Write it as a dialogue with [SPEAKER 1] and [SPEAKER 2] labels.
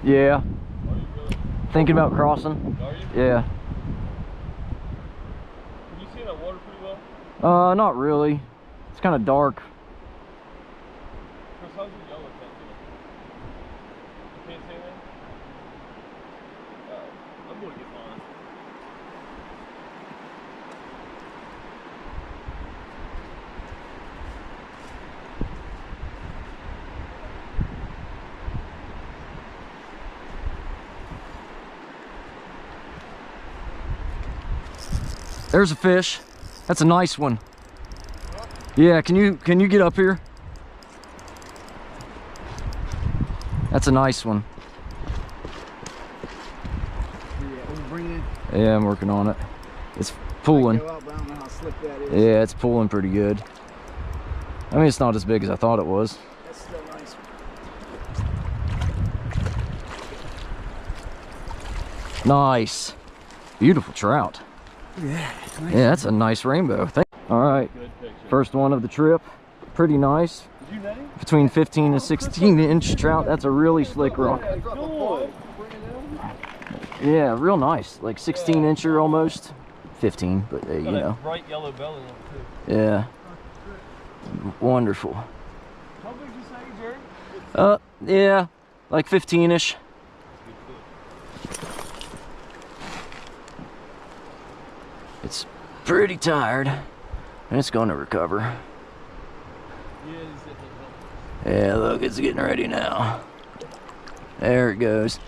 [SPEAKER 1] Yeah.
[SPEAKER 2] Are you really?
[SPEAKER 1] Thinking about crossing.
[SPEAKER 2] Are you?
[SPEAKER 1] Yeah.
[SPEAKER 2] Can you see in that water pretty well?
[SPEAKER 1] Not really. It's kind of dark.
[SPEAKER 2] Chris, how's your yellow cat doing? You can't see anything? I'm going to get mine.
[SPEAKER 1] There's a fish. That's a nice one. Yeah, can you get up here? That's a nice one. Yeah, I'm working on it. It's pulling. Yeah, it's pulling pretty good. I mean, it's not as big as I thought it was.
[SPEAKER 3] That's still nice.
[SPEAKER 1] Nice. Beautiful trout.
[SPEAKER 3] Yeah. Nice.
[SPEAKER 1] Yeah, that's a nice rainbow. All right. First one of the trip. Pretty nice.
[SPEAKER 2] Did you net him?
[SPEAKER 1] Between 15 and 16 inch trout. That's a really slick rock. Yeah, real nice. Like 16 incher almost. 15, but you know.
[SPEAKER 2] Bright yellow belly on it too.
[SPEAKER 1] Yeah. Wonderful.
[SPEAKER 2] How big did you say, Jerry?
[SPEAKER 1] Yeah, like 15-ish. It's pretty tired, and it's going to recover. Yeah, look, it's getting ready now. There it goes.